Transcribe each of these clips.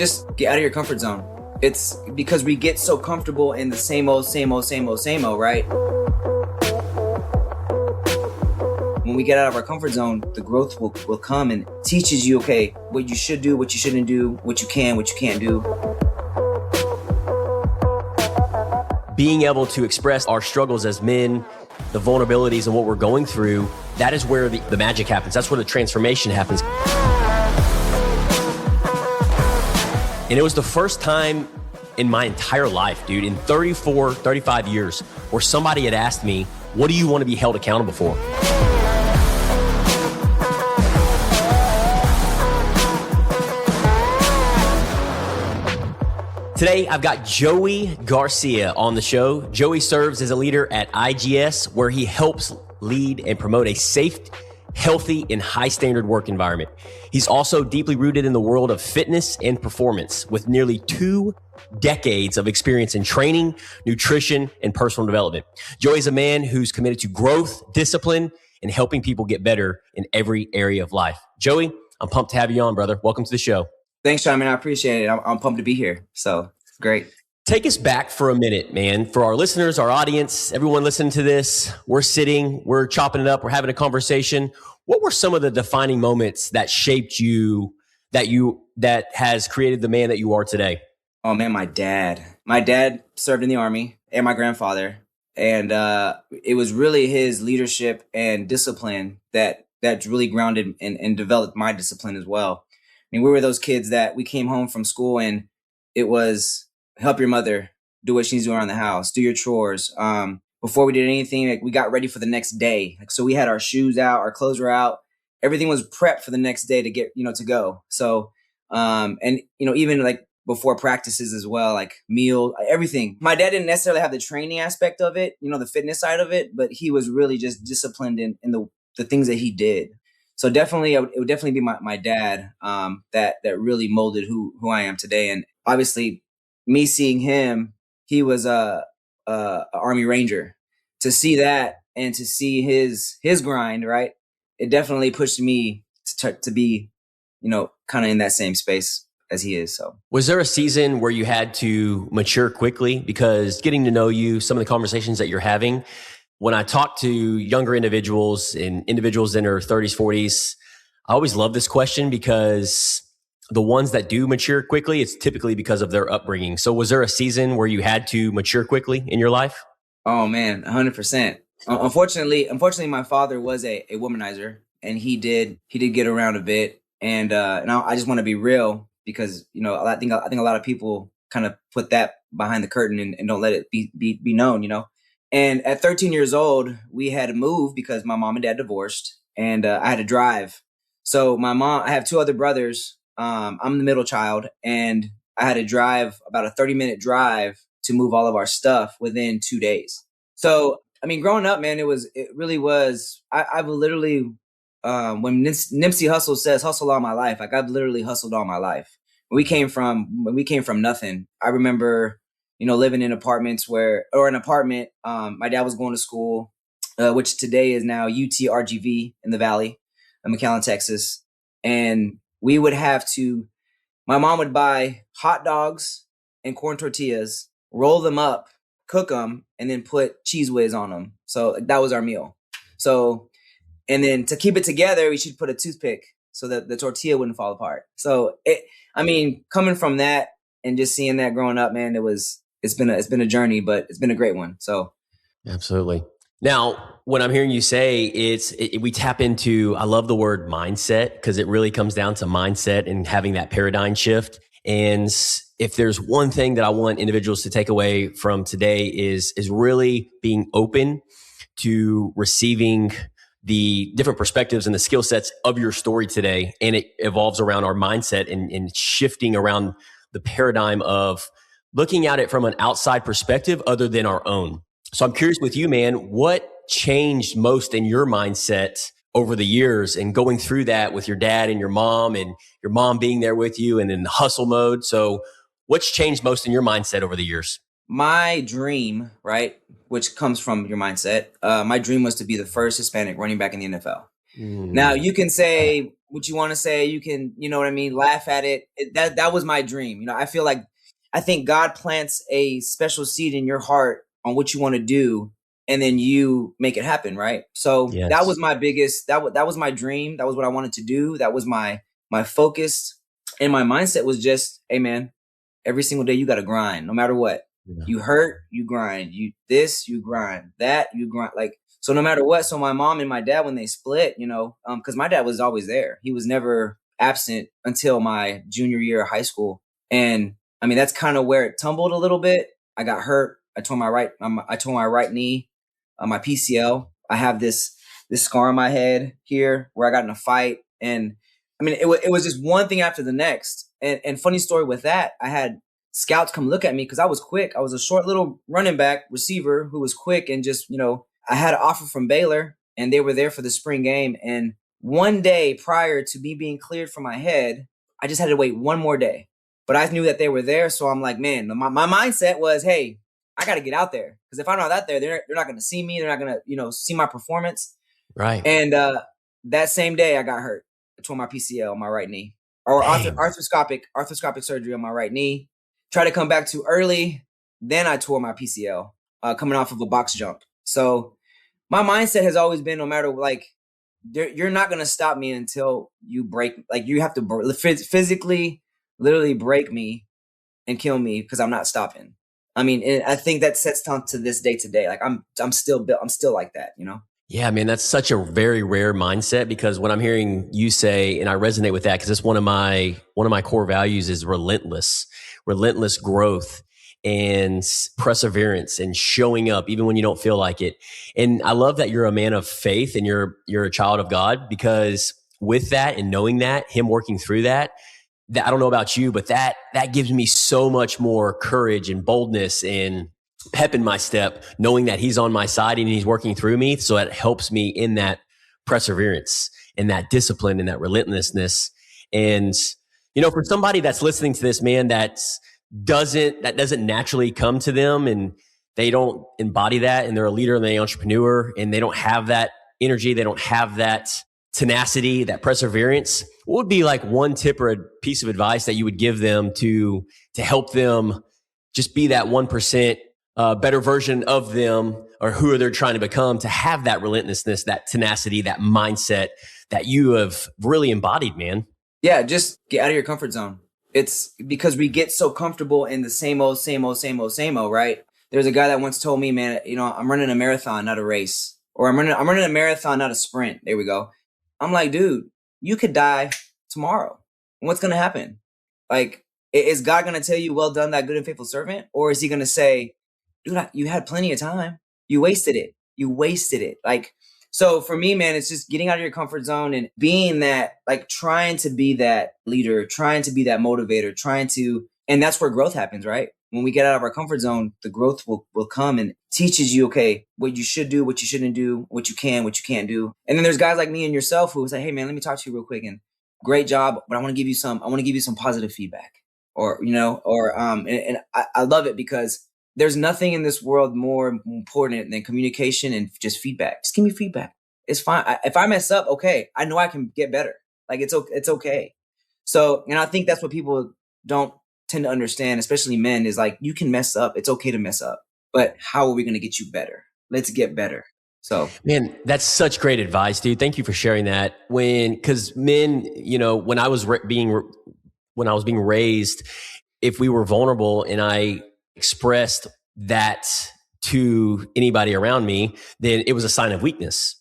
just get out of your comfort zone. It's because we get so comfortable in the same old, right? When we get out of our comfort zone, the growth will come and teaches you, okay, what you should do, what you shouldn't do, what you can, what you can't do. Being able to express our struggles as men, the vulnerabilities and what we're going through, that is where the magic happens. That's where the transformation happens. And it was the first time in my entire life, dude, in 35 years, where somebody had asked me, what do you want to be held accountable for? Today, I've got Joey Garcia on the show. Joey serves as a leader at IGS, where he helps lead and promote a safe, healthy, and high-standard work environment. He's also deeply rooted in the world of fitness and performance, with nearly 2 decades of experience in training, nutrition, and personal development. Joey's a man who's committed to growth, discipline, and helping people get better in every area of life. Joey, I'm pumped to have you on, brother. Welcome to the show. Thanks, Sean, man. I appreciate it. I'm pumped to be here. So great. Take us back for a minute, man. For our listeners, our audience, everyone listening to this, we're sitting, we're chopping it up, we're having a conversation. What were some of the defining moments that shaped you, that has created the man that you are today? Oh man, my dad. My dad served in the Army, and my grandfather. And it was really his leadership and discipline that's really grounded and developed my discipline as well. I mean, we were those kids that we came home from school and it was help your mother do what she's doing around the house, do your chores. Before we did anything, like, we got ready for the next day. Like, so we had our shoes out, our clothes were out, everything was prepped for the next day to get, to go. So, and even like before practices as well, like meal, everything. My dad didn't necessarily have the training aspect of it, the fitness side of it, but he was really just disciplined in the things that he did. So definitely, it would definitely be my dad that really molded who I am today. And obviously, me seeing him, he was a Army Ranger. To see that and to see his grind, right? It definitely pushed me to be, kind of in that same space as he is. So, was there a season where you had to mature quickly? Because getting to know you, some of the conversations that you're having. When I talk to younger individuals and individuals in their 30s, 40s, I always love this question because the ones that do mature quickly, it's typically because of their upbringing. So was there a season where you had to mature quickly in your life? Oh man, 100%. Unfortunately, my father was a womanizer, and he did get around a bit. And I just want to be real because, I think a lot of people kind of put that behind the curtain and don't let it be known, And at 13 years old, we had to move because my mom and dad divorced, and I had to drive. So I have 2 other brothers. I'm the middle child, and I had to drive about a 30-minute drive to move all of our stuff within 2 days. So, I mean, growing up, man, it really was, I've literally, when Nipsey Hussle says hustle all my life, like I've literally hustled all my life. When we came from nothing, I remember, living in apartments an apartment. My dad was going to school, which today is now UTRGV in the Valley of McAllen, Texas. And we would my mom would buy hot dogs and corn tortillas, roll them up, cook them, and then put Cheese Whiz on them. So that was our meal. So, and then to keep it together, we should put a toothpick so that the tortilla wouldn't fall apart. So coming from that and just seeing that growing up, man, it's been a journey, but it's been a great one. So, absolutely. Now, what I'm hearing you say, we tap into, I love the word mindset because it really comes down to mindset and having that paradigm shift. And if there's one thing that I want individuals to take away from today is really being open to receiving the different perspectives and the skill sets of your story today. And it evolves around our mindset and shifting around the paradigm of looking at it from an outside perspective other than our own. So I'm curious with you, man, what changed most in your mindset over the years and going through that with your dad and your mom being there with you and in hustle mode? So what's changed most in your mindset over the years? My dream, right, which comes from your mindset, my dream was to be the first Hispanic running back in the NFL. Now, you can say, what you want to say. You can, you know what I mean, laugh at it. That was my dream. You know, I think God plants a special seed in your heart on what you want to do, and then you make it happen, right? So that was Yes. my biggest. That was my dream. That was what I wanted to do. That was my focus, and my mindset was just, hey man, every single day you got to grind, no matter what. Yeah. You hurt, you grind. You this, you grind. That, you grind. Like, so no matter what. So my mom and my dad, when they split, you know, because my dad was always there. He was never absent until my junior year of high school. And I mean, that's kind of where it tumbled a little bit. I got hurt. I tore my right knee, my PCL. I have this scar on my head here where I got in a fight, and I mean, it was just one thing after the next. And funny story with that, I had scouts come look at me because I was quick. I was a short little running back receiver who was quick, and just, you know, I had an offer from Baylor, and they were there for the spring game. And one day prior to me being cleared for my head, I just had to wait one more day. But I knew that they were there, so I'm like, man, my mindset was, hey, I got to get out there, because if I'm not out there, they're not going to see me. They're not going to, you know, see my performance. Right. And that same day, I got hurt. I tore my PCL on my right knee, or Dang. arthroscopic surgery on my right knee. Tried to come back too early. Then I tore my PCL coming off of a box jump. So my mindset has always been, no matter, like, you're not going to stop me until you break. Like, you have to physically, literally break me and kill me, because I'm not stopping. I mean, and I think that sets down to this day today. Like, I'm still built. I'm still like that, you know? Yeah, man, that's such a very rare mindset, because when I'm hearing you say, and I resonate with that, because it's one of my core values is relentless growth and perseverance and showing up even when you don't feel like it. And I love that you're a man of faith and you're a child of God, because with that and knowing that, him working through that I don't know about you, but that gives me so much more courage and boldness and pep in my step, knowing that he's on my side and he's working through me. So that helps me in that perseverance and that discipline and that relentlessness. And, you know, for somebody that's listening to this, man, that doesn't naturally come to them, and they don't embody that, and they're a leader and they're an entrepreneur, and they don't have that energy, they don't have that tenacity, that perseverance, what would be like one tip or a piece of advice that you would give them to help them just be that 1% better version of them, or who they're trying to become, to have that relentlessness, that tenacity, that mindset that you have really embodied, man? Yeah, just get out of your comfort zone. It's because we get so comfortable in the same old, right? There's a guy that once told me, man, you know, I'm running a marathon, not a race. Or I'm running a marathon, not a sprint. There we go. I'm like, dude, you could die tomorrow. And what's going to happen? Like, is God going to tell you, well done, that good and faithful servant? Or is he going to say, dude, you had plenty of time. You wasted it. Like, so for me, man, it's just getting out of your comfort zone and being that, like, trying to be that leader, trying to be that motivator, and that's where growth happens, right? When we get out of our comfort zone, the growth will come and teaches you, okay, what you should do, what you shouldn't do, what you can't do. And then there's guys like me and yourself who say, hey man, let me talk to you real quick, and great job, but I want to give you some positive feedback, or, you know, or, and I love it, because there's nothing in this world more important than communication and just feedback. Just give me feedback. It's fine. If I mess up, okay, I know I can get better. Like, it's okay. So, and I think that's what people don't tend to understand, especially men, is like, you can mess up. It's okay to mess up, but how are we going to get you better? Let's get better. So, man, that's such great advice, dude. Thank you for sharing that. Because men, you know, when I was being raised, if we were vulnerable and I expressed that to anybody around me, then it was a sign of weakness.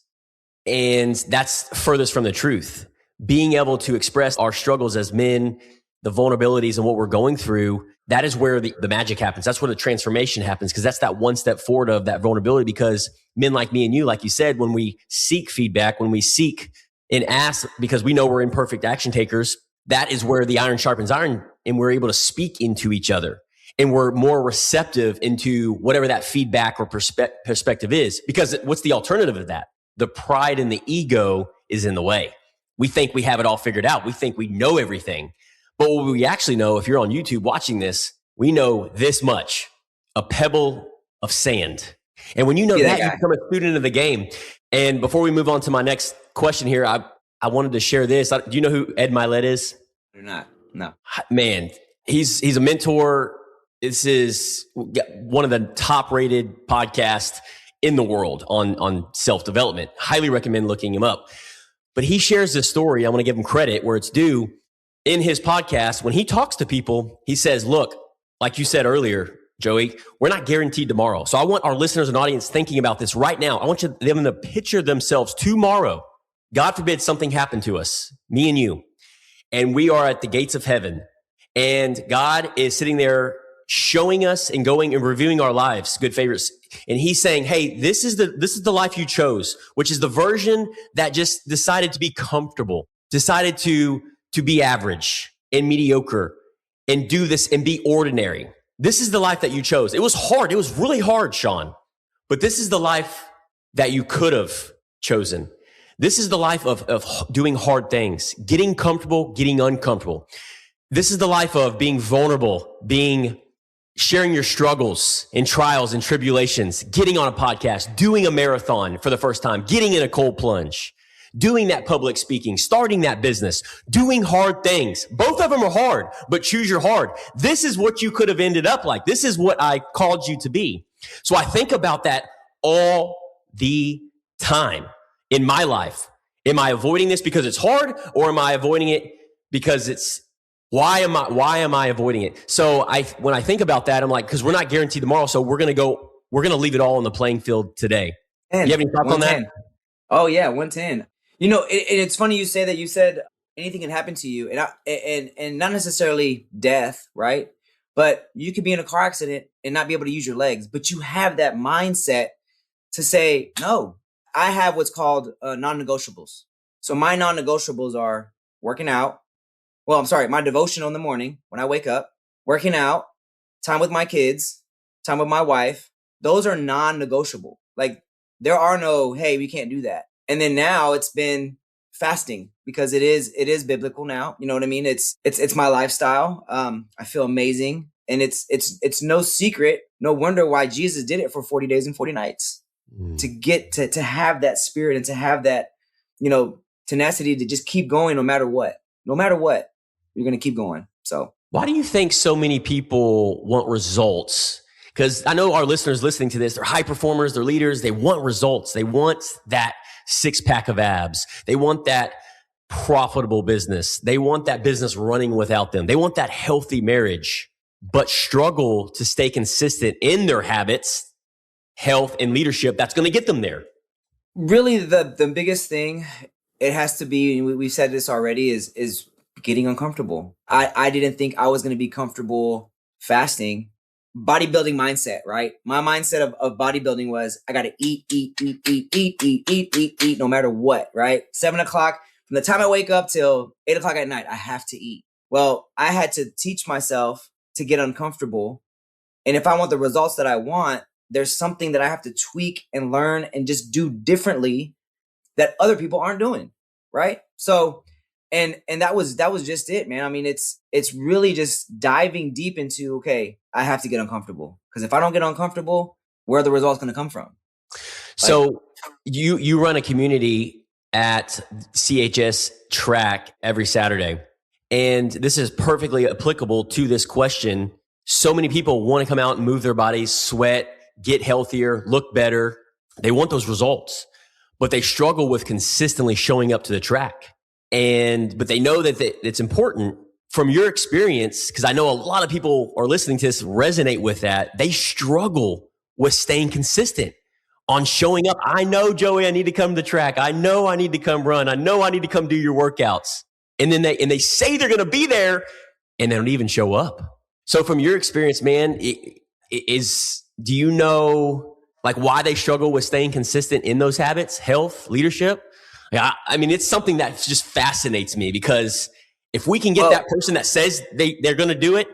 And that's furthest from the truth. Being able to express our struggles as men, the vulnerabilities and what we're going through, that is where the magic happens. That's where the transformation happens, because that's that one step forward of that vulnerability. Because men like me and you, like you said, when we seek feedback, when we seek and ask, because we know we're imperfect action takers, that is where the iron sharpens iron, and we're able to speak into each other. And we're more receptive into whatever that feedback or perspective is. Because what's the alternative of that? The pride and the ego is in the way. We think we have it all figured out. We think we know everything. But what we actually know, if you're on YouTube watching this, we know this much: a pebble of sand. And when you know that, you become a student of the game. And before we move on to my next question here, I wanted to share this. Do you know who Ed Milet is? Or not? No. Man, he's a mentor. This is one of the top rated podcasts in the world on self-development. Highly recommend looking him up. But he shares this story. I want to give him credit where it's due. In his podcast, when he talks to people, he says, look, like you said earlier, Joey, we're not guaranteed tomorrow. So I want our listeners and audience thinking about this right now. I want them to picture themselves tomorrow. God forbid something happened to us, me and you, and we are at the gates of heaven. And God is sitting there showing us and going and reviewing our lives, good favorites. And he's saying, hey, this is the life you chose, which is the version that just decided to be comfortable, decided to be average and mediocre and do this and be ordinary. This is the life that you chose. It was hard. It was really hard, Sean. But this is the life that you could have chosen. This is the life of doing hard things, getting comfortable, getting uncomfortable. This is the life of being vulnerable, sharing your struggles and trials and tribulations, getting on a podcast, doing a marathon for the first time, getting in a cold plunge, doing that public speaking, starting that business, doing hard things. Both of them are hard, but choose your hard. This is what you could have ended up like. This is what I called you to be. So I think about that all the time in my life. Am I avoiding this because it's hard, or am I avoiding it because it's why am I avoiding it? So when I think about that, I'm like, because we're not guaranteed tomorrow, so we're gonna leave it all on the playing field today. You have any thoughts on that? Oh yeah, 110. It's funny you say that. You said anything can happen to you, and not necessarily death, right? But you could be in a car accident and not be able to use your legs, but you have that mindset to say, no, I have what's called non-negotiables. So my non-negotiables are working out. Well, I'm sorry, my devotional in the morning when I wake up, working out, time with my kids, time with my wife. Those are non-negotiable. Like there are no, hey, we can't do that. And then now it's been fasting because it is biblical now. You know what I mean? It's my lifestyle. I feel amazing. And it's no secret, no wonder why Jesus did it for 40 days and 40 nights to get to have that spirit and to have that, tenacity to just keep going no matter what. No matter what, you're going to keep going. So why do you think so many people want results? Because I know our listeners listening to this, they're high performers, they're leaders. They want results. They want that 6-pack of abs. They want that profitable business. They want that business running without them. They want that healthy marriage, but struggle to stay consistent in their habits, health, and leadership. That's going to get them there. Really, the biggest thing, it has to be, we've said this already, is getting uncomfortable. I didn't think I was going to be comfortable fasting. Bodybuilding mindset, right? My mindset of bodybuilding was I got to eat, no matter what, right? 7 o'clock, from the time I wake up till 8 o'clock at night, I have to eat. Well, I had to teach myself to get uncomfortable. And if I want the results that I want, there's something that I have to tweak and learn and just do differently that other people aren't doing, right? So, and that was just it, man. I mean, it's really just diving deep into, okay, I have to get uncomfortable, because if I don't get uncomfortable, where are the results going to come from? So you run a community at CHS track every Saturday, and this is perfectly applicable to this question. So many people want to come out and move their bodies, sweat, get healthier, look better. They want those results, but they struggle with consistently showing up to the track. But they know that it's important. From your experience, because I know a lot of people are listening to this resonate with that, they struggle with staying consistent on showing up. I know, Joey, I need to come to the track. I know I need to come run. I know I need to come do your workouts. And then they say they're going to be there, and they don't even show up. So from your experience, man, do you know like why they struggle with staying consistent in those habits, health, leadership? I mean, it's something that just fascinates me, because if we can get that person that says they're going to do it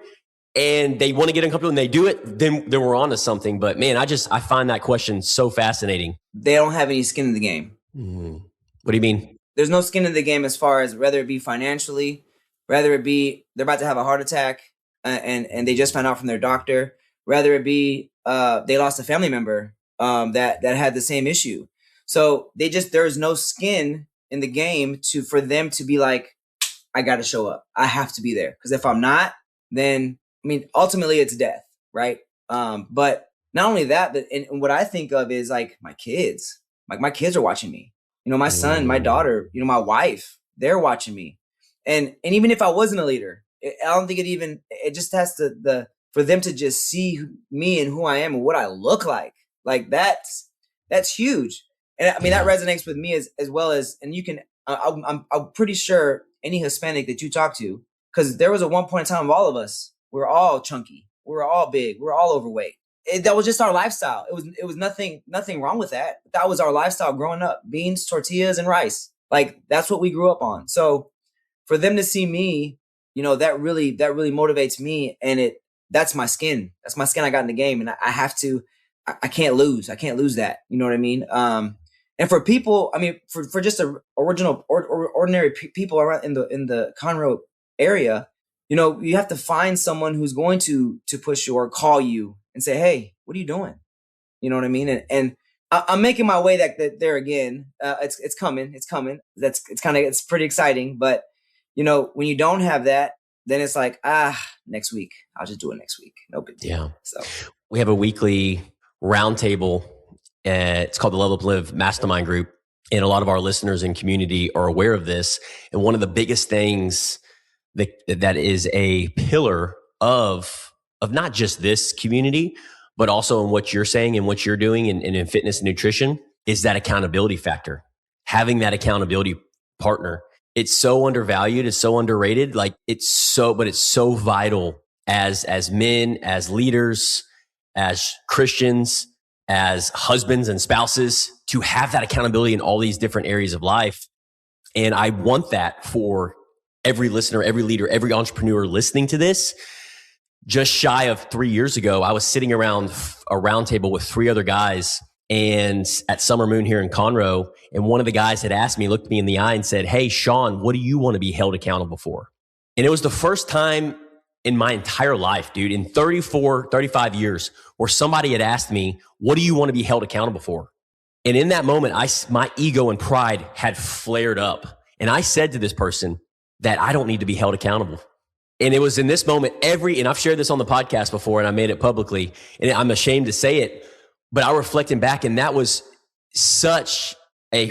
and they want to get uncomfortable and they do it, then we're on to something. But man, I find that question so fascinating. They don't have any skin in the game. Mm-hmm. What do you mean? There's no skin in the game as far as whether it be financially, whether it be they're about to have a heart attack and they just found out from their doctor, whether it be they lost a family member that had the same issue. So there's no skin in the game for them to be like, I got to show up. I have to be there. Because if I'm not, then, I mean, ultimately it's death, right? But not only that, but and what I think of is like my kids. Like my kids are watching me. You know, my son, my daughter, you know, my wife, they're watching me. And even if I wasn't a leader, I don't think it just has to, for them to just see me and who I am and what I look like that's huge. And I mean, that resonates with me as well as, and you can, I'm pretty sure any Hispanic that you talk to, because there was a one point in time of all of us, we were all chunky, we were all big, we were all overweight. That was just our lifestyle. It was nothing wrong with that. That was our lifestyle growing up: beans, tortillas, and rice. Like that's what we grew up on. So for them to see me, you know, that really motivates me, and that's my skin. That's my skin I got in the game, and I have to. I can't lose. I can't lose that. You know what I mean? And for people, I mean, for just ordinary people around in the Conroe area, you know, you have to find someone who's going to push you or call you and say, "Hey, what are you doing?" You know what I mean? And I'm making my way that there again. It's coming. It's coming. It's pretty exciting. But you know, when you don't have that, then it's like, next week. I'll just do it next week. No big deal. Yeah. So we have a weekly roundtable. It's called the Level Up and Live Mastermind Group. And a lot of our listeners and community are aware of this. And one of the biggest things that is a pillar of not just this community, but also in what you're saying and what you're doing and in fitness and nutrition is that accountability factor. Having that accountability partner. It's so undervalued. It's so underrated. Like but it's so vital as men, as leaders, as Christians, as husbands and spouses to have that accountability in all these different areas of life. And I want that for every listener, every leader, every entrepreneur listening to this. Just shy of 3 years ago, I was sitting around a round table with 3 other guys and at Summer Moon here in Conroe. And one of the guys had asked me, looked me in the eye and said, "Hey, Sean, what do you want to be held accountable for?" And it was the first time in my entire life, dude, in 35 years, where somebody had asked me, "What do you want to be held accountable for?" And in that moment, my ego and pride had flared up. And I said to this person that I don't need to be held accountable. And it was in this moment, and I've shared this on the podcast before and I made it publicly, and I'm ashamed to say it, but I reflected back, and that was such a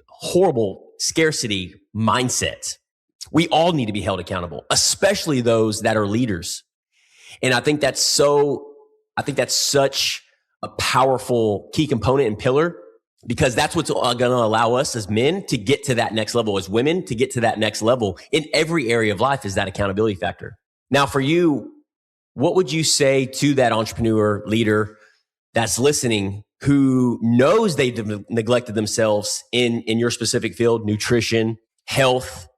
horrible scarcity mindset. We all need to be held accountable, especially those that are leaders. And I think that's such a powerful key component and pillar, because that's what's going to allow us as men to get to that next level, as women to get to that next level in every area of life, is that accountability factor. Now, for you, what would you say to that entrepreneur leader that's listening who knows they've neglected themselves in your specific field, nutrition, health,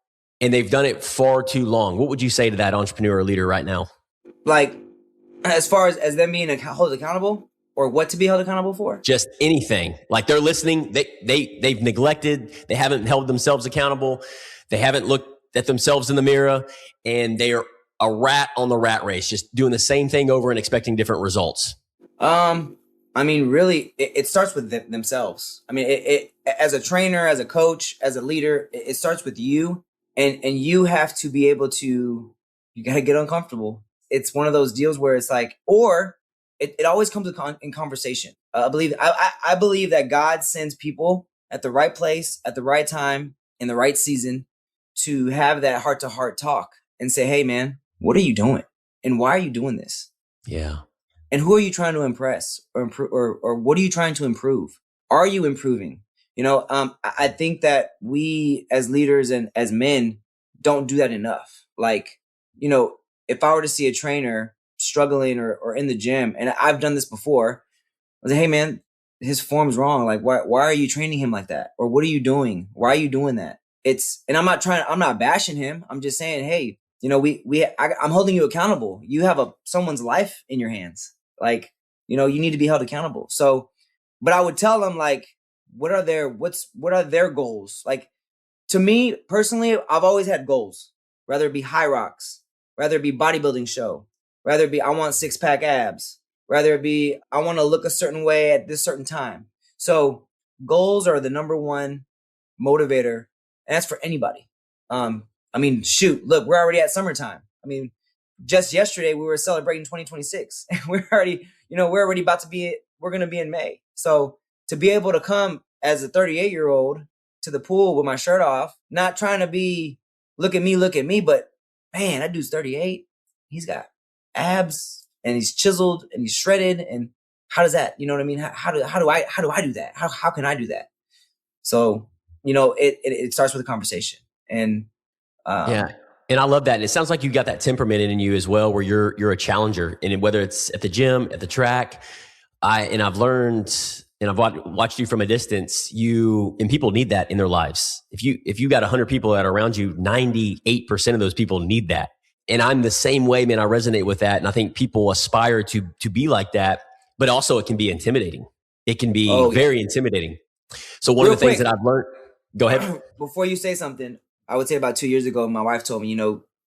and they've done it far too long? What would you say to that entrepreneur or leader right now? Like, as far as them being held accountable, or what to be held accountable for? Just anything. Like they're listening, they've neglected, they haven't held themselves accountable, they haven't looked at themselves in the mirror, and they are a rat on the rat race, just doing the same thing over and expecting different results. I mean, really, it starts with themselves. I mean, it as a trainer, as a coach, as a leader, it starts with you, and you have to be able to. You got to get uncomfortable. It's one of those deals where it's like, or it always comes in conversation. I believe that God sends people at the right place, at the right time, in the right season to have that heart-to-heart talk and say, "Hey, man, what are you doing? And why are you doing this? Yeah. And who are you trying to impress or improve, or what are you trying to improve? Are you improving?" You know, I think that we as leaders and as men don't do that enough. Like, you know, if I were to see a trainer struggling or in the gym, and I've done this before, I was like, "Hey, man, his form's wrong. Like, why are you training him like that? Or what are you doing? Why are you doing that?" And I'm not bashing him. I'm just saying, hey, you know, I'm holding you accountable. You have someone's life in your hands. Like, you know, you need to be held accountable. So, but I would tell them, like, what are their goals? Like, to me personally, I've always had goals, whether it be high rocks, whether it be bodybuilding show, whether it be I want 6-pack abs, whether it be I want to look a certain way at this certain time. So goals are the number one motivator And that's for anybody. I mean, shoot, look, we're already at summertime. I mean, just yesterday we were celebrating 2026. We're already, we're already about to be, we're going to be in May. So to be able to come as a 38-year-old to the pool with my shirt off, not trying to be, look at me, but man, that dude's 38. He's got abs and he's chiseled and he's shredded. And how does that, you know what I mean? How do I do that? How can I do that? So, it starts with a conversation. And yeah. And I love that. And it sounds like you got that temperament in you as well, where you're a challenger. And whether it's at the gym, at the track, I've learned, and I've watched you from a distance, and people need that in their lives. If you got 100 people that are around you, 98% of those people need that. And I'm the same way, man. I resonate with that. And I think people aspire to be like that, but also it can be intimidating. It can be very intimidating. So one of the things that I've learned, go ahead. Before you say something, I would say about 2 years ago, my wife told me,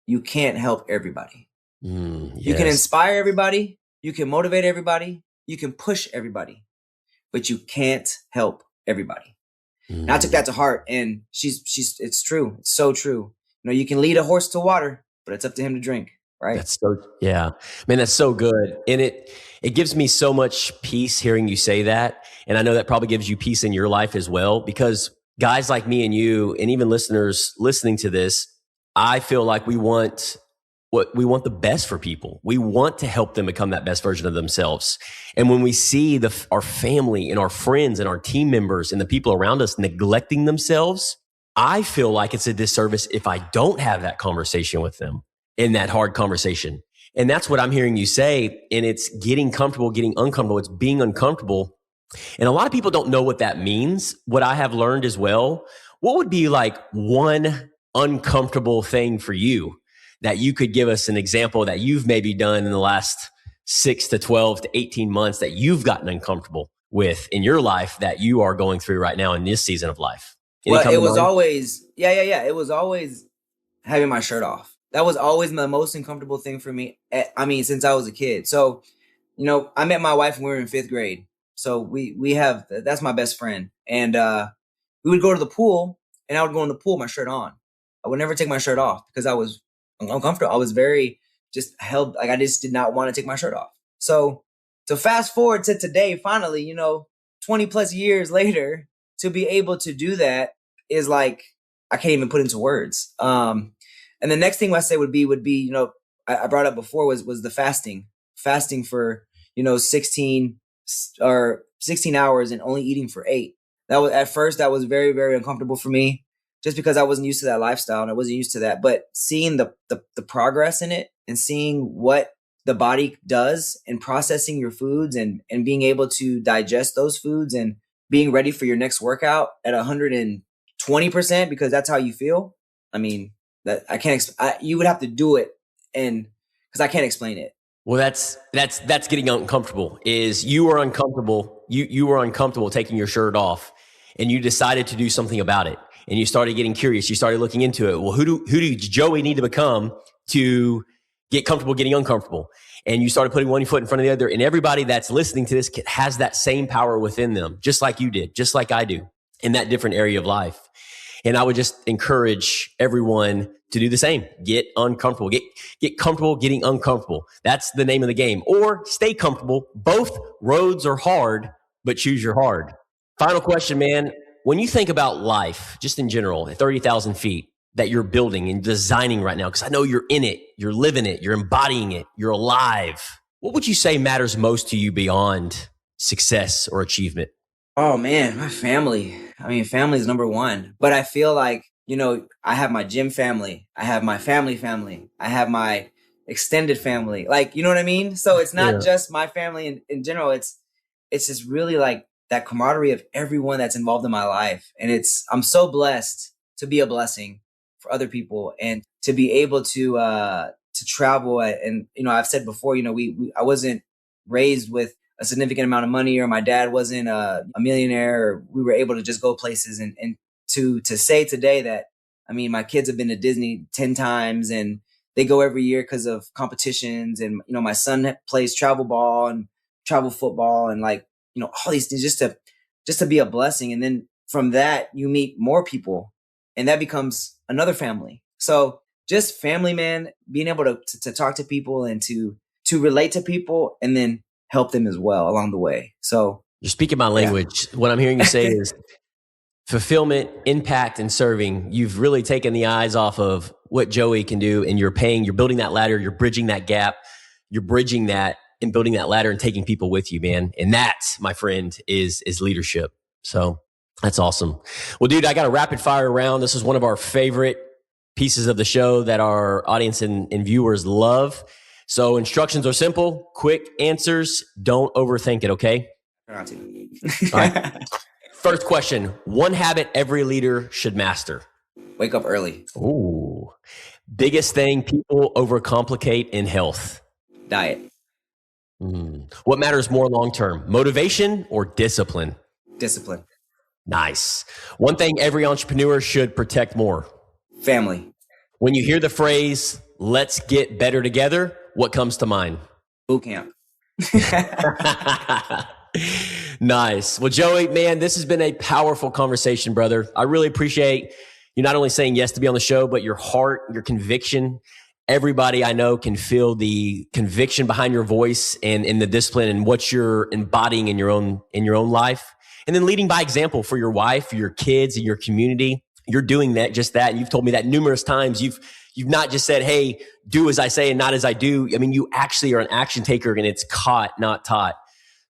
you can't help everybody. Yes. You can inspire everybody. You can motivate everybody. You can push everybody, but you can't help everybody. And I took that to heart, and it's true. It's so true. You can lead a horse to water, but it's up to him to drink. Right. That's man, that's so good. And it gives me so much peace hearing you say that. And I know that probably gives you peace in your life as well, because guys like me and you, and even listeners listening to this, I feel like we want the best for people. We want to help them become that best version of themselves. And when we see our family and our friends and our team members and the people around us neglecting themselves, I feel like it's a disservice if I don't have that conversation with them, in that hard conversation. And that's what I'm hearing you say. And it's getting comfortable, getting uncomfortable. It's being uncomfortable. And a lot of people don't know what that means. What I have learned as well, what would be like one uncomfortable thing for you that you could give us an example that you've maybe done in the last 6 to 12 to 18 months that you've gotten uncomfortable with in your life that you are going through right now in this season of life? Well, it was always, it was always having my shirt off. That was always the most uncomfortable thing for me. Since I was a kid. So, I met my wife when we were in 5th grade. So that's my best friend. And we would go to the pool, and I would go in the pool with my shirt on. I would never take my shirt off because I was uncomfortable. I was very just held, like I just did not want to take my shirt off. So to fast forward to today, finally, 20 plus years later, to be able to do that is like, I can't even put into words. And the next thing I say would be, I brought up before was the fasting for, 16 hours and only eating for 8. That was, at first, that was very, very uncomfortable for me, just because I wasn't used to that lifestyle and I wasn't used to that. But seeing the progress in it and seeing what the body does and processing your foods and being able to digest those foods and being ready for your next workout at 120%, because that's how you feel. I mean, that I can't, you would have to do it, and because I can't explain it. Well, that's getting uncomfortable. Is you were uncomfortable. You were uncomfortable taking your shirt off, and you decided to do something about it. And you started getting curious. You started looking into it. Well, who do Joey need to become to get comfortable getting uncomfortable? And you started putting one foot in front of the other. And everybody that's listening to this has that same power within them, just like you did, just like I do, in that different area of life. And I would just encourage everyone to do the same. Get uncomfortable. Get comfortable getting uncomfortable. That's the name of the game. Or stay comfortable. Both roads are hard, but choose your hard. Final question, man. When you think about life, just in general, at 30,000 feet that you're building and designing right now, because I know you're in it, you're living it, you're embodying it, you're alive. What would you say matters most to you beyond success or achievement? Oh man, my family. I mean, family is number one. But I feel like, I have my gym family. I have my family. I have my extended family. Like, you know what I mean? So it's not just my family in general. It's just really like that camaraderie of everyone that's involved in my life. And I'm so blessed to be a blessing for other people and to be able to travel. And, I've said before, I wasn't raised with a significant amount of money, or my dad wasn't a millionaire, or we were able to just go places. And to say today that, my kids have been to Disney 10 times and they go every year because of competitions. And, my son plays travel ball and travel football and all these things just to be a blessing. And then from that, you meet more people and that becomes another family. So just family, man, being able to talk to people and to relate to people and then help them as well along the way. So you're speaking my language. Yeah. What I'm hearing you say is fulfillment, impact, and serving. You've really taken the eyes off of what Joey can do, and you're building that ladder, you're bridging that gap, you're bridging that and building that ladder and taking people with you, man. And that, my friend, is leadership. So that's awesome. Well, dude, I got a rapid fire round. This is one of our favorite pieces of the show that our audience and viewers love. So instructions are simple, quick answers. Don't overthink it, okay? Not to. All right. First question, one habit every leader should master. Wake up early. Ooh. Biggest thing people overcomplicate in health. Diet. What matters more long-term, motivation or discipline? Discipline. Nice. One thing every entrepreneur should protect more. Family. When you hear the phrase, let's get better together, what comes to mind? Boot camp. Nice. Well, Joey, man, this has been a powerful conversation, brother. I really appreciate you not only saying yes to be on the show, but your heart, your conviction. Everybody I know can feel the conviction behind your voice and the discipline and what you're embodying in your own life. And then leading by example for your wife, your kids, and your community. You're doing that, just that. And you've told me that numerous times. You've not just said, hey, do as I say and not as I do. I mean, you actually are an action taker, and it's caught, not taught.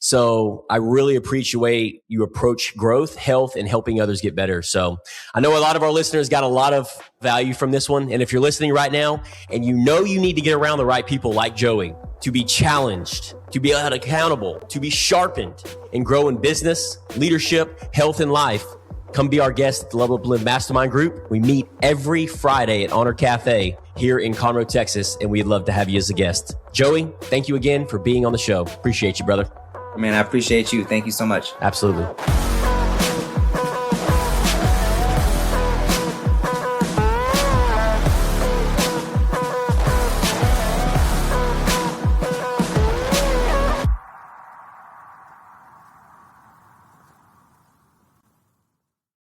So I really appreciate you approach growth, health, and helping others get better. So I know a lot of our listeners got a lot of value from this one. And if you're listening right now and you know you need to get around the right people like Joey to be challenged, to be held accountable, to be sharpened and grow in business, leadership, health, and life, come be our guest at the Level Up Live Mastermind Group. We meet every Friday at Honor Cafe here in Conroe, Texas, and we'd love to have you as a guest. Joey, thank you again for being on the show. Appreciate you, brother. Man, I appreciate you. Thank you so much. Absolutely.